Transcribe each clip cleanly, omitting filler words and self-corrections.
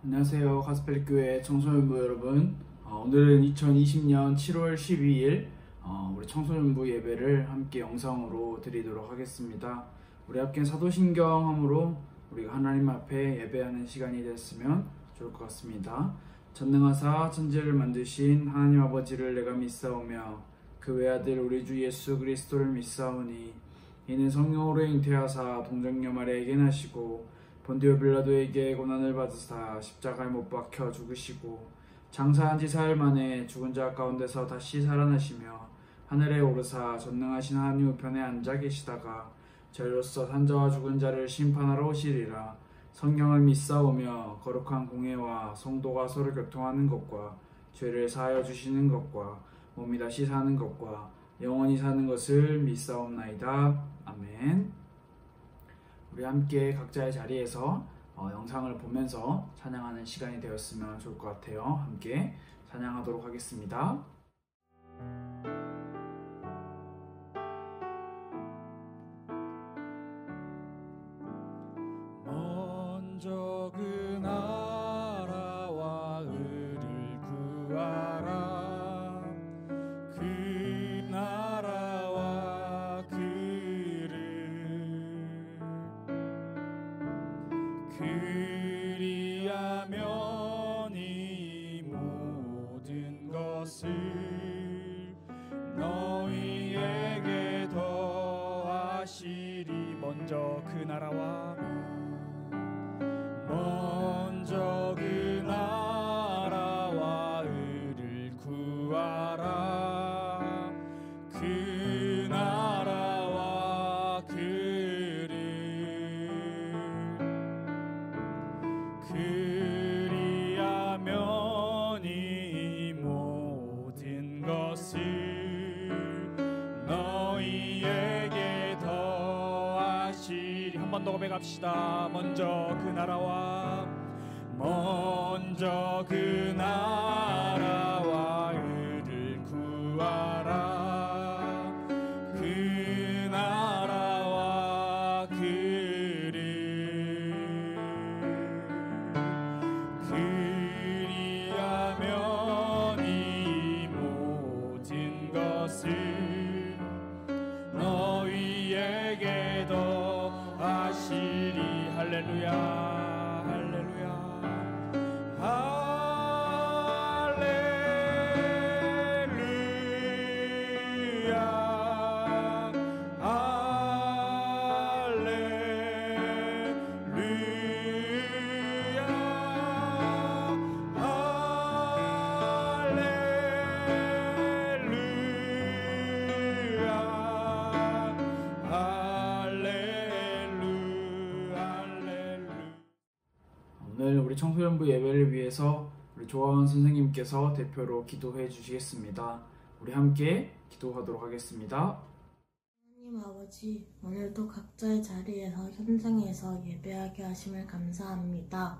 안녕하세요. 가스펠릭교회 청소년부 여러분. 오늘은 2020년 7월 12일 우리 청소년부 예배를 함께 영상으로 드리도록 하겠습니다. 우리 함께 사도신경함으로 우리가 하나님 앞에 예배하는 시간이 됐으면 좋을 것 같습니다. 전능하사 천지를 만드신 하나님 아버지를 내가 믿사오며 그 외아들 우리 주 예수 그리스도를 믿사오니 이는 성령으로 잉태하사 동정녀 마리아에게 나시고 본디오 빌라도에게 고난을 받으사 십자가에 못 박혀 죽으시고 장사한 지 사흘 만에 죽은 자 가운데서 다시 살아나시며 하늘에 오르사 전능하신 하나님 우편에 앉아 계시다가 저희로서 산자와 죽은 자를 심판하러 오시리라. 성령을 믿사오며 거룩한 공회와 성도가 서로 교통하는 것과 죄를 사하여 주시는 것과 몸이 다시 사는 것과 영원히 사는 것을 믿사옵나이다. 아멘. 우리 함께 각자의 자리에서 영상을 보면서 찬양하는 시간이 되었으면 좋을 것 같아요. 함께 찬양하도록 하겠습니다. 먼저 그 나라와 의를 구하라. 그 나라와 그를 그리하면 이 모든 것을 너희에게 더하시리. 먼저 그 나라와 그 나라와 의를 구하라. 그 나라와 그를 그리하면 이 모든 것을 너희에게 더하시리. 한 번 더 고백합시다. 먼저 그 나라와 의를 구하라. 그 나라와 그를 그리하면 이 모든 것을 너희에게 더하시리. 할렐루야. 오늘 우리 청소년부 예배를 위해서 우리 조아원 선생님께서 대표로 기도해 주시겠습니다. 우리 함께 기도하도록 하겠습니다. 하나님 아버지, 오늘도 각자의 자리에서 현장에서 예배하게 하심을 감사합니다.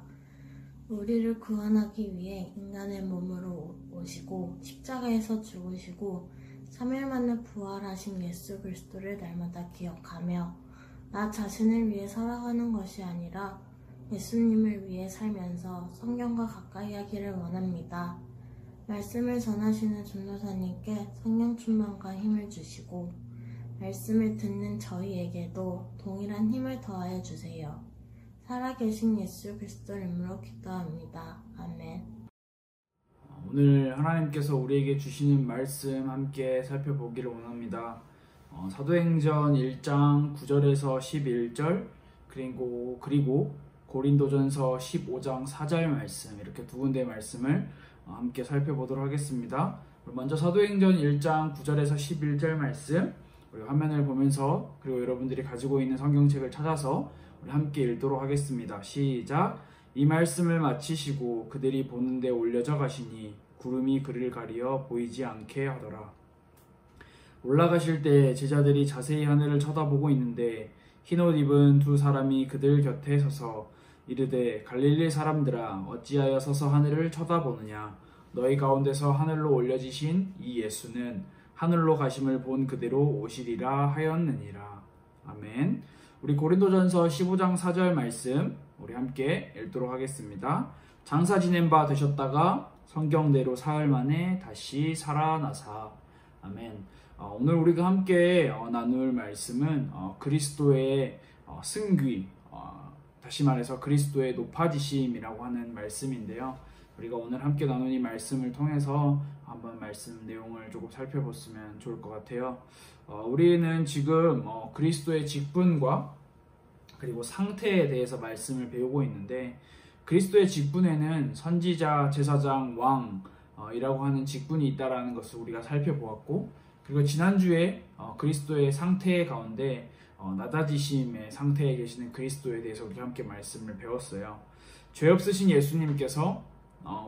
우리를 구원하기 위해 인간의 몸으로 오시고 십자가에서 죽으시고 3일 만에 부활하신 예수 그리스도를 날마다 기억하며 나 자신을 위해 살아가는 것이 아니라 예수님을 위해 살면서 성경과 가까이 하기를 원합니다. 말씀을 전하시는 전도사님께 성령 충만과 힘을 주시고 말씀을 듣는 저희에게도 동일한 힘을 더하여 주세요. 살아계신 예수 그리스도 이름으로 기도합니다. 아멘. 오늘 하나님께서 우리에게 주시는 말씀 함께 살펴보기를 원합니다. 사도행전 1장 9절에서 11절 그리고 고린도전서 15장 4절 말씀, 이렇게 두 군데의 말씀을 함께 살펴보도록 하겠습니다. 먼저 사도행전 1장 9절에서 11절 말씀, 우리 화면을 보면서 그리고 여러분들이 가지고 있는 성경책을 찾아서 우리 함께 읽도록 하겠습니다. 시작! 이 말씀을 마치시고 그들이 보는 데 올려져 가시니 구름이 그를 가리어 보이지 않게 하더라. 올라가실 때 제자들이 자세히 하늘을 쳐다보고 있는데 흰옷 입은 두 사람이 그들 곁에 서서 이르되 갈릴리 사람들아 어찌하여 서서 하늘을 쳐다보느냐. 너희 가운데서 하늘로 올려지신 이 예수는 하늘로 가심을 본 그대로 오시리라 하였느니라. 아멘. 우리 고린도전서 15장 4절 말씀 우리 함께 읽도록 하겠습니다. 장사 지낸 바 되셨다가 성경대로 사흘 만에 다시 살아나사. 아멘. 오늘 우리가 함께 나눌 말씀은 그리스도의 승귀, 다시 말해서 그리스도의 높아지심이라고 하는 말씀인데요. 우리가 오늘 함께 나눈 이 말씀을 통해서 한번 말씀 내용을 조금 살펴봤으면 좋을 것 같아요. 우리는 지금 그리스도의 직분과 그리고 상태에 대해서 말씀을 배우고 있는데, 그리스도의 직분에는 선지자, 제사장, 왕이라고 하는 직분이 있다라는 것을 우리가 살펴보았고, 그리고 지난주에 그리스도의 상태 가운데 낮아지심의 상태에 계시는 그리스도에 대해서 우리가 함께 말씀을 배웠어요. 죄 없으신 예수님께서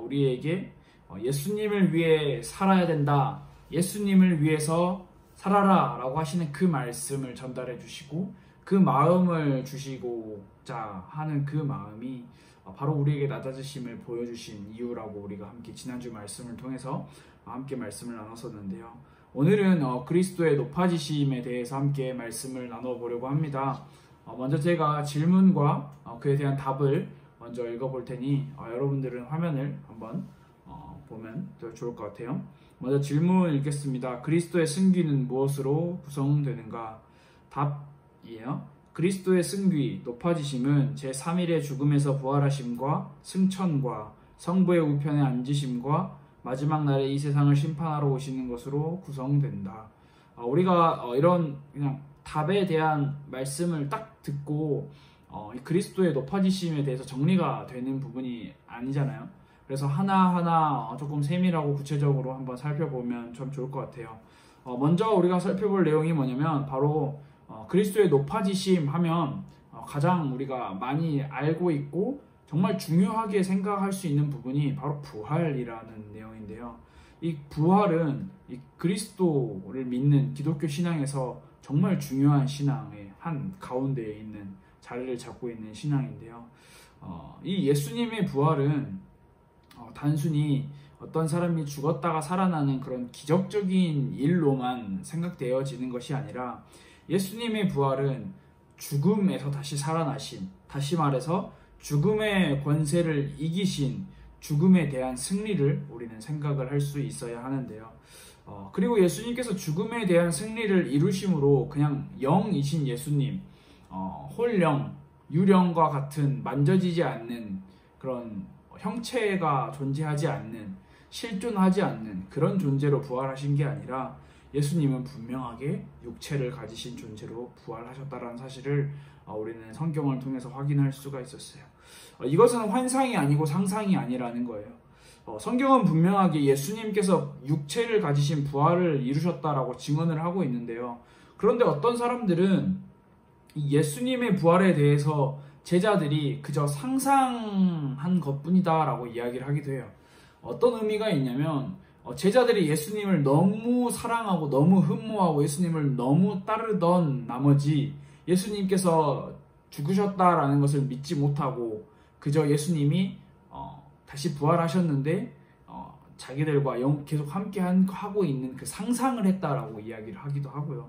우리에게 예수님을 위해 살아야 된다, 예수님을 위해서 살아라 라고 하시는 그 말씀을 전달해 주시고, 그 마음을 주시고자 하는 그 마음이 바로 우리에게 낮아지심을 보여주신 이유라고 우리가 함께 지난주 말씀을 통해서 함께 말씀을 나눴었는데요. 오늘은 그리스도의 높아지심에 대해서 함께 말씀을 나눠보려고 합니다. 먼저 제가 질문과 그에 대한 답을 먼저 읽어볼 테니 여러분들은 화면을 한번 보면 더 좋을 것 같아요. 먼저 질문 읽겠습니다. 그리스도의 승귀는 무엇으로 구성되는가? 답이에요. 그리스도의 승귀, 높아지심은 제3일의 죽음에서 부활하심과 승천과 성부의 우편에 앉으심과 마지막 날에 이 세상을 심판하러 오시는 것으로 구성된다. 우리가 이런 그냥 답에 대한 말씀을 딱 듣고 그리스도의 높아지심에 대해서 정리가 되는 부분이 아니잖아요. 그래서 하나하나 조금 세밀하고 구체적으로 한번 살펴보면 좀 좋을 것 같아요. 먼저 우리가 살펴볼 내용이 뭐냐면 바로 그리스도의 높아지심 하면 가장 우리가 많이 알고 있고 정말 중요하게 생각할 수 있는 부분이 바로 부활이라는 내용인데요. 이 부활은 이 그리스도를 믿는 기독교 신앙에서 정말 중요한 신앙의 한 가운데에 있는 자리를 잡고 있는 신앙인데요. 이 예수님의 부활은 단순히 어떤 사람이 죽었다가 살아나는 그런 기적적인 일로만 생각되어지는 것이 아니라, 예수님의 부활은 죽음에서 다시 살아나신, 다시 말해서 죽음의 권세를 이기신 죽음에 대한 승리를 우리는 생각을 할 수 있어야 하는데요. 그리고 예수님께서 죽음에 대한 승리를 이루심으로 그냥 영이신 예수님, 홀령, 유령과 같은 만져지지 않는 그런 형체가 존재하지 않는, 실존하지 않는 그런 존재로 부활하신 게 아니라 예수님은 분명하게 육체를 가지신 존재로 부활하셨다는 사실을 우리는 성경을 통해서 확인할 수가 있었어요. 이것은 환상이 아니고 상상이 아니라는 거예요. 성경은 분명하게 예수님께서 육체를 가지신 부활을 이루셨다라고 증언을 하고 있는데요. 그런데 어떤 사람들은 예수님의 부활에 대해서 제자들이 그저 상상한 것뿐이다 라고 이야기를 하기도 해요. 어떤 의미가 있냐면, 제자들이 예수님을 너무 사랑하고 너무 흠모하고 예수님을 너무 따르던 나머지 예수님께서 죽으셨다라는 것을 믿지 못하고 그저 예수님이 다시 부활하셨는데 자기들과 계속 함께 하고 있는 그 상상을 했다라고 이야기를 하기도 하고요.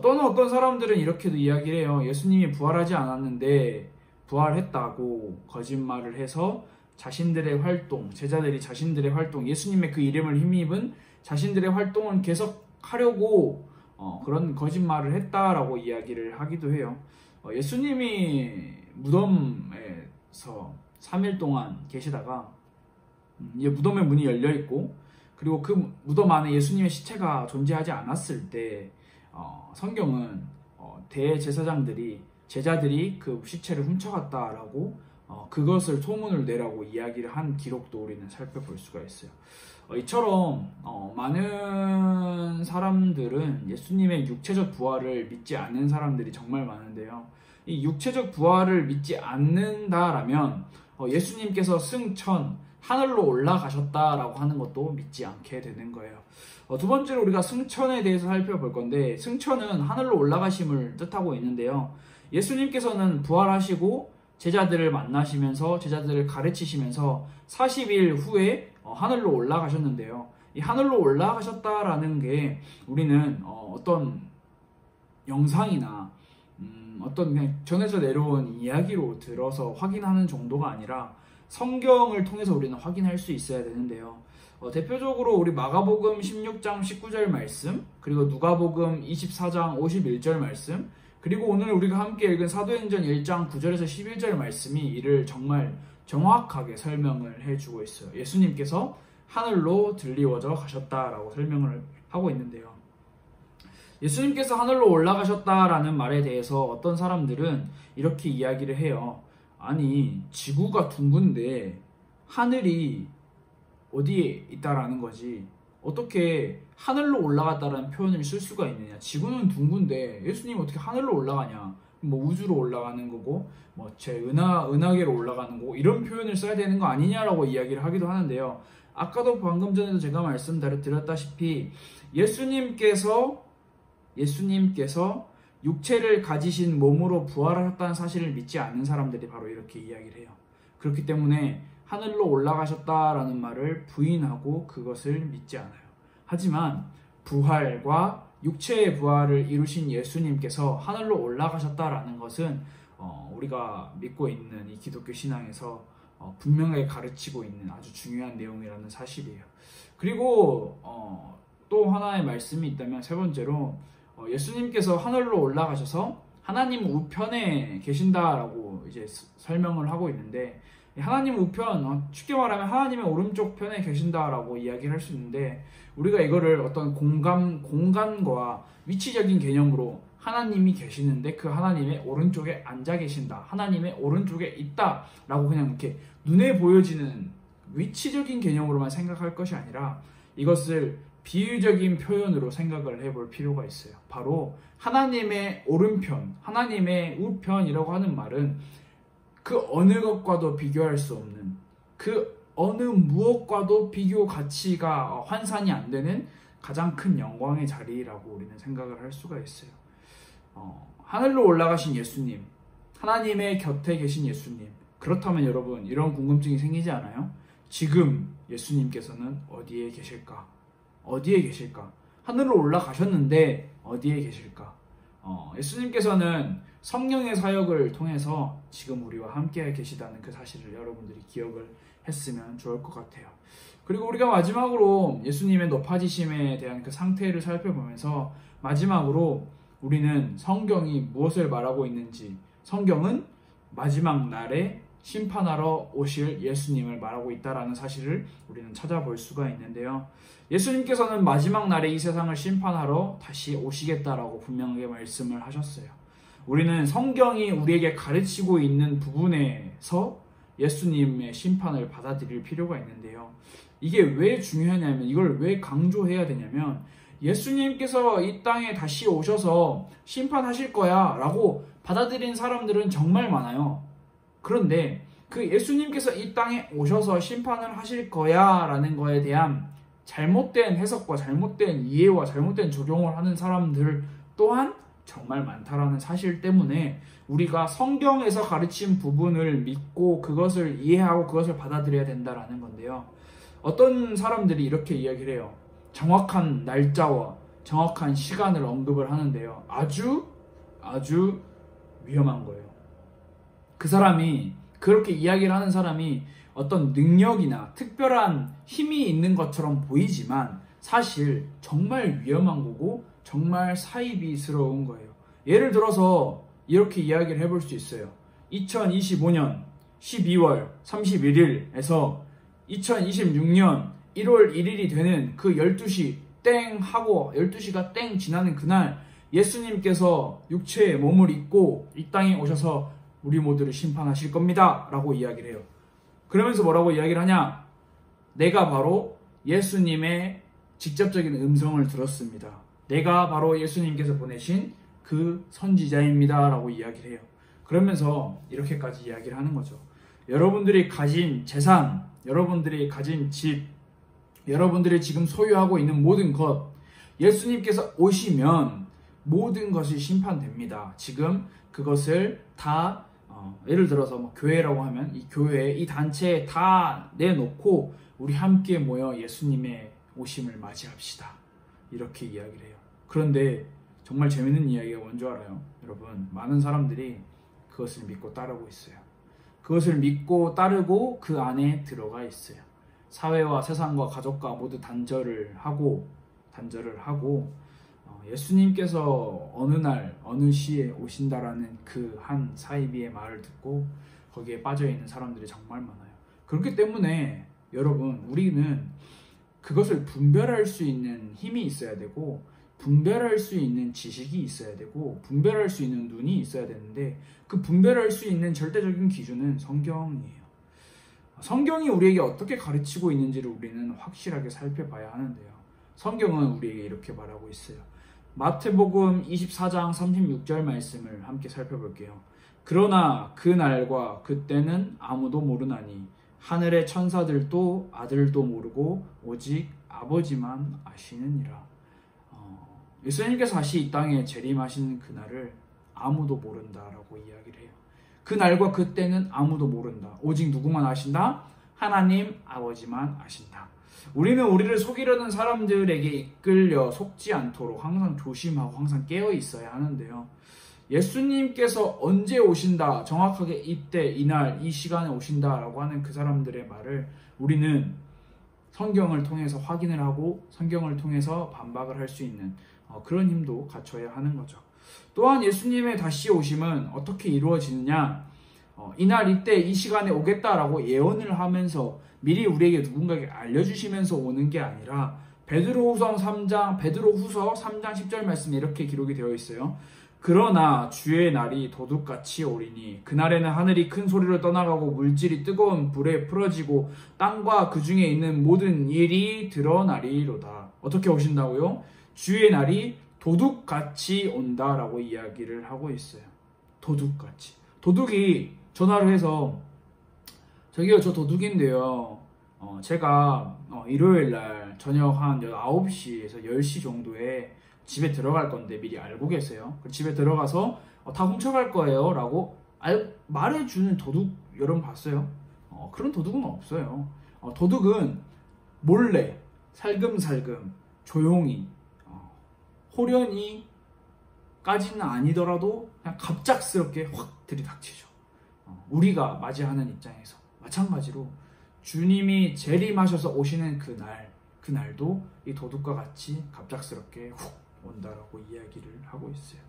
또는 어떤 사람들은 이렇게도 이야기를 해요. 예수님이 부활하지 않았는데 부활했다고 거짓말을 해서 자신들의 활동, 제자들이 자신들의 활동, 예수님의 그 이름을 힘입은 자신들의 활동을 계속 하려고 그런 거짓말을 했다라고 이야기를 하기도 해요. 예수님이 무덤에서 3일 동안 계시다가 무덤의 문이 열려 있고, 그리고 그 무덤 안에 예수님의 시체가 존재하지 않았을 때 성경은 대제사장들이, 제자들이 그 시체를 훔쳐갔다라고 그것을 소문을 내라고 이야기를 한 기록도 우리는 살펴볼 수가 있어요. 이처럼 많은 사람들은 예수님의 육체적 부활을 믿지 않는 사람들이 정말 많은데요. 이 육체적 부활을 믿지 않는다라면 예수님께서 승천, 하늘로 올라가셨다라고 하는 것도 믿지 않게 되는 거예요. 두 번째로 우리가 승천에 대해서 살펴볼 건데, 승천은 하늘로 올라가심을 뜻하고 있는데요. 예수님께서는 부활하시고 제자들을 만나시면서 제자들을 가르치시면서 40일 후에 하늘로 올라가셨는데요. 이 하늘로 올라가셨다라는 게 우리는 어떤 영상이나 어떤 그냥 전에서 내려온 이야기로 들어서 확인하는 정도가 아니라 성경을 통해서 우리는 확인할 수 있어야 되는데요. 대표적으로 우리 마가복음 16장 19절 말씀, 그리고 누가복음 24장 51절 말씀, 그리고 오늘 우리가 함께 읽은 사도행전 1장 9절에서 11절 말씀이 이를 정말 정확하게 설명을 해주고 있어요. 예수님께서 하늘로 들리워져 가셨다라고 설명을 하고 있는데요. 예수님께서 하늘로 올라가셨다라는 말에 대해서 어떤 사람들은 이렇게 이야기를 해요. 아니, 지구가 둥근데 하늘이 어디에 있다라는 거지. 어떻게 하늘로 올라갔다라는 표현을 쓸 수가 있느냐. 지구는 둥근데 예수님이 어떻게 하늘로 올라가냐. 뭐 우주로 올라가는 거고 뭐 제 은하계로 올라가는 거고 이런 표현을 써야 되는 거 아니냐라고 이야기를 하기도 하는데요. 아까도 방금 전에도 제가 말씀드렸다시피 예수님께서 육체를 가지신 몸으로 부활하셨다는 사실을 믿지 않는 사람들이 바로 이렇게 이야기를 해요. 그렇기 때문에 하늘로 올라가셨다라는 말을 부인하고 그것을 믿지 않아요. 하지만 부활과 육체의 부활을 이루신 예수님께서 하늘로 올라가셨다라는 것은 우리가 믿고 있는 이 기독교 신앙에서 분명하게 가르치고 있는 아주 중요한 내용이라는 사실이에요. 그리고 또 하나의 말씀이 있다면 세 번째로 예수님께서 하늘로 올라가셔서 하나님 우편에 계신다라고 이제 설명을 하고 있는데, 하나님 우편, 쉽게 말하면 하나님의 오른쪽 편에 계신다라고 이야기를 할 수 있는데, 우리가 이거를 어떤 공간과 위치적인 개념으로 하나님이 계시는데 그 하나님의 오른쪽에 앉아 계신다, 하나님의 오른쪽에 있다 라고 그냥 이렇게 눈에 보여지는 위치적인 개념으로만 생각할 것이 아니라 이것을 비유적인 표현으로 생각을 해볼 필요가 있어요. 바로 하나님의 오른편, 하나님의 우편이라고 하는 말은 그 어느 것과도 비교할 수 없는, 그 어느 무엇과도 비교 가치가 환산이 안 되는 가장 큰 영광의 자리라고 우리는 생각을 할 수가 있어요. 하늘로 올라가신 예수님, 하나님의 곁에 계신 예수님. 그렇다면 여러분, 이런 궁금증이 생기지 않아요? 지금 예수님께서는 어디에 계실까? 어디에 계실까? 하늘로 올라가셨는데 어디에 계실까? 예수님께서는 성령의 사역을 통해서 지금 우리와 함께 계시다는 그 사실을 여러분들이 기억을 했으면 좋을 것 같아요. 그리고 우리가 마지막으로 예수님의 높아지심에 대한 그 상태를 살펴보면서 마지막으로 우리는 성경이 무엇을 말하고 있는지, 성경은 마지막 날에 심판하러 오실 예수님을 말하고 있다라는 사실을 우리는 찾아볼 수가 있는데요. 예수님께서는 마지막 날에 이 세상을 심판하러 다시 오시겠다라고 분명하게 말씀을 하셨어요. 우리는 성경이 우리에게 가르치고 있는 부분에서 예수님의 심판을 받아들일 필요가 있는데요. 이게 왜 중요하냐면, 이걸 왜 강조해야 되냐면, 예수님께서 이 땅에 다시 오셔서 심판하실 거야 라고 받아들인 사람들은 정말 많아요. 그런데 그 예수님께서 이 땅에 오셔서 심판을 하실 거야 라는 거에 대한 잘못된 해석과 잘못된 이해와 잘못된 적용을 하는 사람들 또한 정말 많다라는 사실 때문에 우리가 성경에서 가르친 부분을 믿고 그것을 이해하고 그것을 받아들여야 된다라는 건데요. 어떤 사람들이 이렇게 이야기를 해요. 정확한 날짜와 정확한 시간을 언급을 하는데요. 아주 위험한 거예요. 그 사람이, 그렇게 이야기를 하는 사람이 어떤 능력이나 특별한 힘이 있는 것처럼 보이지만 사실 정말 위험한 거고 정말 사이비스러운 거예요. 예를 들어서 이렇게 이야기를 해볼 수 있어요. 2025년 12월 31일에서 2026년 1월 1일이 되는 그 12시 땡 하고 12시가 땡 지나는 그날 예수님께서 육체의 몸을 입고 이 땅에 오셔서 우리 모두를 심판하실 겁니다 라고 이야기를 해요. 그러면서 뭐라고 이야기를 하냐? 내가 바로 예수님의 직접적인 음성을 들었습니다. 내가 바로 예수님께서 보내신 그 선지자입니다 라고 이야기를 해요. 그러면서 이렇게까지 이야기를 하는 거죠. 여러분들이 가진 재산, 여러분들이 가진 집, 여러분들이 지금 소유하고 있는 모든 것, 예수님께서 오시면 모든 것이 심판됩니다. 지금 그것을 다 예를 들어서 뭐 교회라고 하면 이 교회, 이 단체에 다 내놓고 우리 함께 모여 예수님의 오심을 맞이합시다. 이렇게 이야기를 해요. 그런데 정말 재밌는 이야기가 뭔지 알아요? 여러분, 많은 사람들이 그것을 믿고 따르고 있어요. 그것을 믿고 따르고 그 안에 들어가 있어요. 사회와 세상과 가족과 모두 단절을 하고 예수님께서 어느 날 어느 시에 오신다라는 그 한 사이비의 말을 듣고 거기에 빠져있는 사람들이 정말 많아요. 그렇기 때문에 여러분, 우리는 그것을 분별할 수 있는 힘이 있어야 되고, 분별할 수 있는 지식이 있어야 되고, 분별할 수 있는 눈이 있어야 되는데, 그 분별할 수 있는 절대적인 기준은 성경이에요. 성경이 우리에게 어떻게 가르치고 있는지를 우리는 확실하게 살펴봐야 하는데요. 성경은 우리에게 이렇게 말하고 있어요. 마태복음 24장 36절 말씀을 함께 살펴볼게요. 그러나 그 날과 그때는 아무도 모르나니 하늘의 천사들도 아들도 모르고 오직 아버지만 아시느니라. 예수님께서 다시 이 땅에 재림하시는 그날을 아무도 모른다라고 이야기를 해요. 그 날과 그때는 아무도 모른다. 오직 누구만 아신다? 하나님 아버지만 아신다. 우리는 우리를 속이려는 사람들에게 이끌려 속지 않도록 항상 조심하고 항상 깨어 있어야 하는데요. 예수님께서 언제 오신다, 정확하게 이때, 이날, 이 시간에 오신다라고 하는 그 사람들의 말을 우리는 성경을 통해서 확인을 하고 성경을 통해서 반박을 할 수 있는 그런 힘도 갖춰야 하는 거죠. 또한 예수님의 다시 오심은 어떻게 이루어지느냐, 이날 이때 이 시간에 오겠다라고 예언을 하면서 미리 우리에게 누군가에게 알려주시면서 오는 게 아니라 베드로후서 3장 10절 말씀에 이렇게 기록이 되어 있어요. 그러나 주의 날이 도둑같이 오리니 그날에는 하늘이 큰 소리로 떠나가고 물질이 뜨거운 불에 풀어지고 땅과 그 중에 있는 모든 일이 드러나리로다. 어떻게 오신다고요? 주의 날이 도둑같이 온다라고 이야기를 하고 있어요. 도둑같이. 도둑이 전화를 해서 저기요, 저 도둑인데요. 제가 일요일날 저녁 한 9시에서 10시 정도에 집에 들어갈 건데 미리 알고 계세요? 집에 들어가서 다 훔쳐갈 거예요 라고 말해주는 도둑 여러분 봤어요? 그런 도둑은 없어요. 도둑은 몰래 살금살금 조용히 호련히 까지는 아니더라도 그냥 갑작스럽게 확 들이닥치죠. 우리가 맞이하는 입장에서 마찬가지로 주님이 재림하셔서 오시는 그날도 이 도둑과 같이 갑작스럽게 훅 온다라고 이야기를 하고 있어요.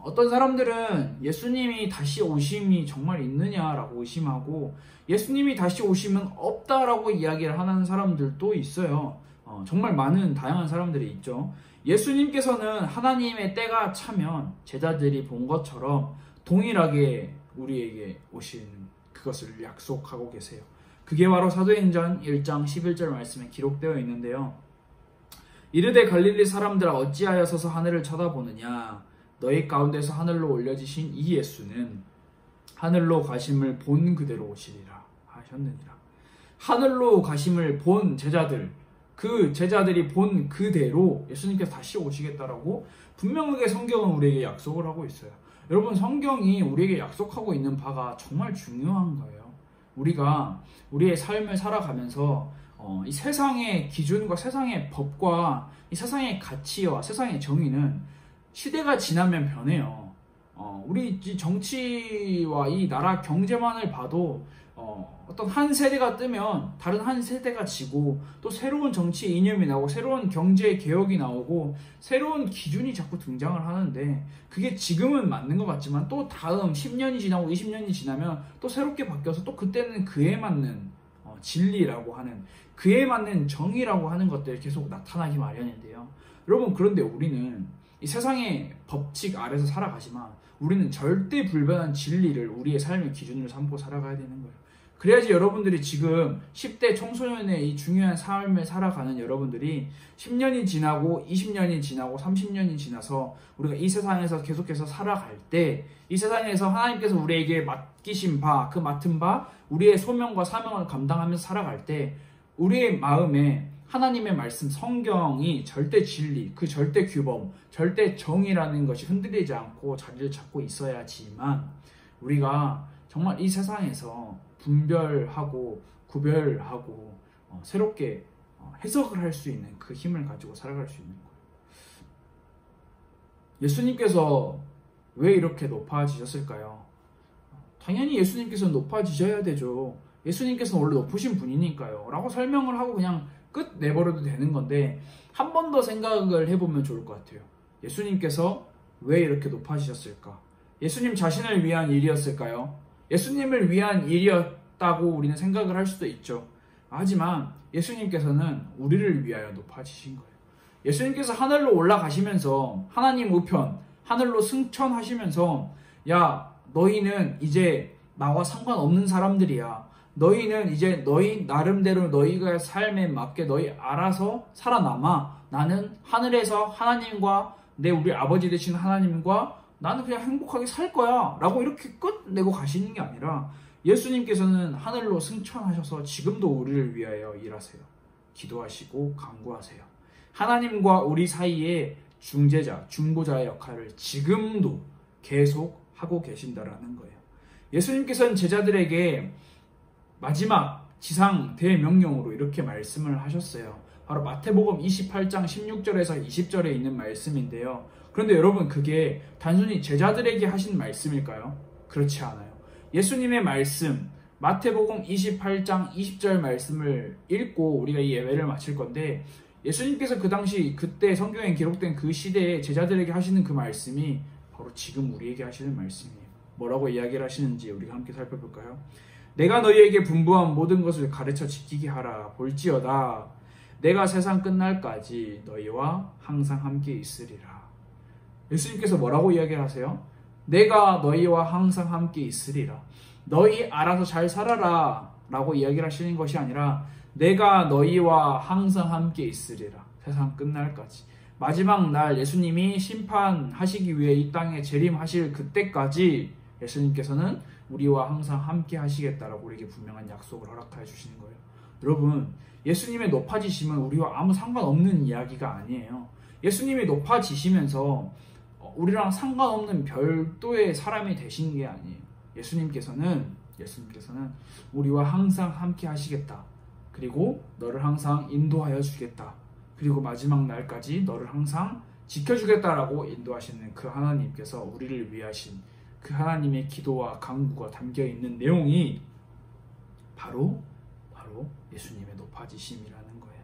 어떤 사람들은 예수님이 다시 오심이 정말 있느냐라고 의심하고 예수님이 다시 오심은 없다라고 이야기를 하는 사람들도 있어요. 정말 많은 다양한 사람들이 있죠. 예수님께서는 하나님의 때가 차면 제자들이 본 것처럼 동일하게 우리에게 오시는 그것을 약속하고 계세요. 그게 바로 사도행전 1장 11절 말씀에 기록되어 있는데요. 이르되 갈릴리 사람들아 어찌하여 서서 하늘을 쳐다보느냐, 너희 가운데서 하늘로 올려지신 이 예수는 하늘로 가심을 본 그대로 오시리라 하셨느니라. 하늘로 가심을 본 제자들, 그 제자들이 본 그대로 예수님께서 다시 오시겠다라고 분명하게 성경은 우리에게 약속을 하고 있어요. 여러분, 성경이 우리에게 약속하고 있는 바가 정말 중요한 거예요. 우리가 우리의 삶을 살아가면서 이 세상의 기준과 세상의 법과 이 세상의 가치와 세상의 정의는 시대가 지나면 변해요. 우리 정치와 이 나라 경제만을 봐도 어떤 한 세대가 뜨면 다른 한 세대가 지고 또 새로운 정치 이념이 나오고 새로운 경제 개혁이 나오고 새로운 기준이 자꾸 등장을 하는데 그게 지금은 맞는 것 같지만 또 다음 10년이 지나고 20년이 지나면 또 새롭게 바뀌어서 또 그때는 그에 맞는 진리라고 하는 그에 맞는 정의라고 하는 것들이 계속 나타나기 마련인데요. 여러분, 그런데 우리는 이 세상의 법칙 아래서 살아가지만 우리는 절대 불변한 진리를 우리의 삶의 기준으로 삼고 살아가야 되는 거예요. 그래야지 여러분들이 지금 10대 청소년의 이 중요한 삶을 살아가는 여러분들이 10년이 지나고 20년이 지나고 30년이 지나서 우리가 이 세상에서 계속해서 살아갈 때 이 세상에서 하나님께서 우리에게 맡기신 바, 그 맡은 바, 우리의 소명과 사명을 감당하면서 살아갈 때 우리의 마음에 하나님의 말씀, 성경이 절대 진리, 그 절대 규범, 절대 정의라는 것이 흔들리지 않고 자리를 잡고 있어야지만 우리가 정말 이 세상에서 분별하고 구별하고 새롭게 해석을 할 수 있는 그 힘을 가지고 살아갈 수 있는 거예요. 예수님께서 왜 이렇게 높아지셨을까요? 당연히 예수님께서는 높아지셔야 되죠. 예수님께서는 원래 높으신 분이니까요. 라고 설명을 하고 그냥 끝 내버려도 되는 건데 한 번 더 생각을 해보면 좋을 것 같아요. 예수님께서 왜 이렇게 높아지셨을까? 예수님 자신을 위한 일이었을까요? 예수님을 위한 일이었다고 우리는 생각을 할 수도 있죠. 하지만 예수님께서는 우리를 위하여 높아지신 거예요. 예수님께서 하늘로 올라가시면서 하나님 우편, 하늘로 승천하시면서 야, 너희는 이제 나와 상관없는 사람들이야. 너희는 이제 너희 나름대로 너희가 삶에 맞게 너희 알아서 살아남아. 나는 하늘에서 하나님과 우리 아버지 되신 하나님과 나는 그냥 행복하게 살 거야 라고 이렇게 끝내고 가시는 게 아니라 예수님께서는 하늘로 승천하셔서 지금도 우리를 위하여 일하세요. 기도하시고 간구하세요. 하나님과 우리 사이에 중재자, 중보자의 역할을 지금도 계속 하고 계신다라는 거예요. 예수님께서는 제자들에게 마지막 지상 대명령으로 이렇게 말씀을 하셨어요. 바로 마태복음 28장 16절에서 20절에 있는 말씀인데요. 그런데 여러분, 그게 단순히 제자들에게 하신 말씀일까요? 그렇지 않아요. 예수님의 말씀, 마태복음 28장 20절 말씀을 읽고 우리가 이 예배를 마칠 건데, 예수님께서 그 당시 그때 성경에 기록된 그 시대에 제자들에게 하시는 그 말씀이 바로 지금 우리에게 하시는 말씀이에요. 뭐라고 이야기를 하시는지 우리가 함께 살펴볼까요? 내가 너희에게 분부한 모든 것을 가르쳐 지키게 하라. 볼지어다 내가 세상 끝날까지 너희와 항상 함께 있으리라. 예수님께서 뭐라고 이야기를 하세요? 내가 너희와 항상 함께 있으리라. 너희 알아서 잘 살아라 라고 이야기를 하시는 것이 아니라 내가 너희와 항상 함께 있으리라. 세상 끝날까지. 마지막 날 예수님이 심판하시기 위해 이 땅에 재림하실 그때까지 예수님께서는 우리와 항상 함께 하시겠다라고 우리에게 분명한 약속을 허락하여 주시는 거예요. 여러분, 예수님의 높아지심은 우리와 아무 상관없는 이야기가 아니에요. 예수님이 높아지시면서 우리랑 상관없는 별도의 사람이 되신 게 아니에요. 예수님께서는 우리와 항상 함께 하시겠다. 그리고 너를 항상 인도하여 주겠다. 그리고 마지막 날까지 너를 항상 지켜주겠다라고 인도하시는 그 하나님께서 우리를 위하신 그 하나님의 기도와 간구가 담겨있는 내용이 바로 예수님의 높아지심이라는 거예요.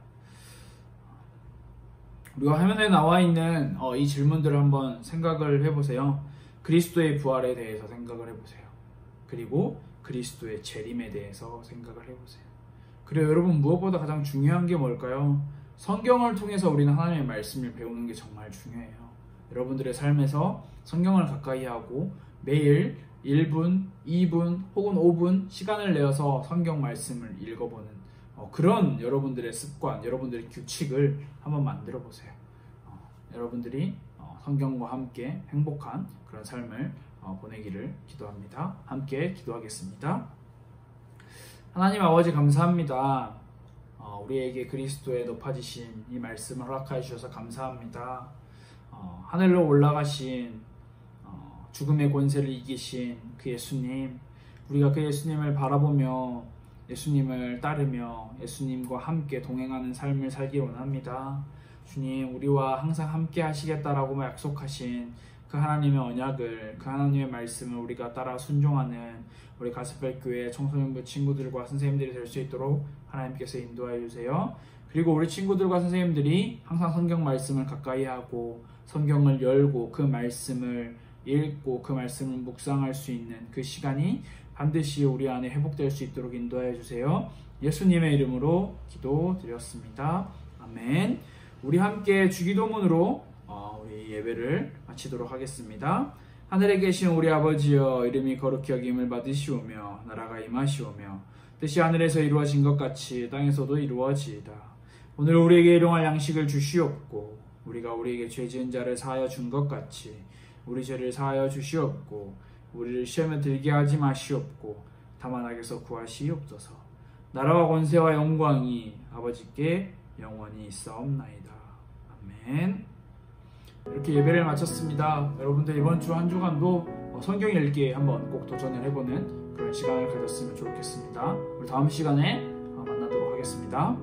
우리가 화면에 나와 있는 이 질문들을 한번 생각을 해보세요. 그리스도의 부활에 대해서 생각을 해보세요. 그리고 그리스도의 재림에 대해서 생각을 해보세요. 그리고 여러분, 무엇보다 가장 중요한 게 뭘까요? 성경을 통해서 우리는 하나님의 말씀을 배우는 게 정말 중요해요. 여러분들의 삶에서 성경을 가까이 하고 매일 1분, 2분 혹은 5분 시간을 내어서 성경 말씀을 읽어보는 그런 여러분들의 습관, 여러분들의 규칙을 한번 만들어 보세요. 여러분들이 성경과 함께 행복한 그런 삶을 보내기를 기도합니다. 함께 기도하겠습니다. 하나님 아버지, 감사합니다. 우리에게 그리스도의 높아지신 이 말씀을 허락하여 주셔서 감사합니다. 하늘로 올라가신 죽음의 권세를 이기신 그 예수님, 우리가 그 예수님을 바라보며 예수님을 따르며 예수님과 함께 동행하는 삶을 살기 원합니다. 주님, 우리와 항상 함께 하시겠다라고 약속하신 그 하나님의 언약을, 그 하나님의 말씀을 우리가 따라 순종하는 우리 가스펠교회 청소년부 친구들과 선생님들이 될 수 있도록 하나님께서 인도하여 주세요. 그리고 우리 친구들과 선생님들이 항상 성경 말씀을 가까이 하고 성경을 열고 그 말씀을 읽고 그 말씀을 묵상할 수 있는 그 시간이 반드시 우리 안에 회복될 수 있도록 인도하여 주세요. 예수님의 이름으로 기도드렸습니다. 아멘. 우리 함께 주기도문으로 우리 예배를 마치도록 하겠습니다. 하늘에 계신 우리 아버지여, 이름이 거룩히 여김을 받으시오며 나라가 임하시오며 뜻이 하늘에서 이루어진 것 같이 땅에서도 이루어지이다. 오늘 우리에게 일용할 양식을 주시옵고 우리가 우리에게 죄 지은 자를 사하여 준 것 같이 우리 죄를 사하여 주시옵고 우리를 시험에 들게 하지 마시옵고 다만 악에서 구하시옵소서. 나라와 권세와 영광이 아버지께 영원히 있사옵나이다. 아멘. 이렇게 예배를 마쳤습니다. 여러분들 이번 주 한 주간도 성경 읽기에 한번 꼭 도전을 해보는 그런 시간을 가졌으면 좋겠습니다. 우리 다음 시간에 만나도록 하겠습니다.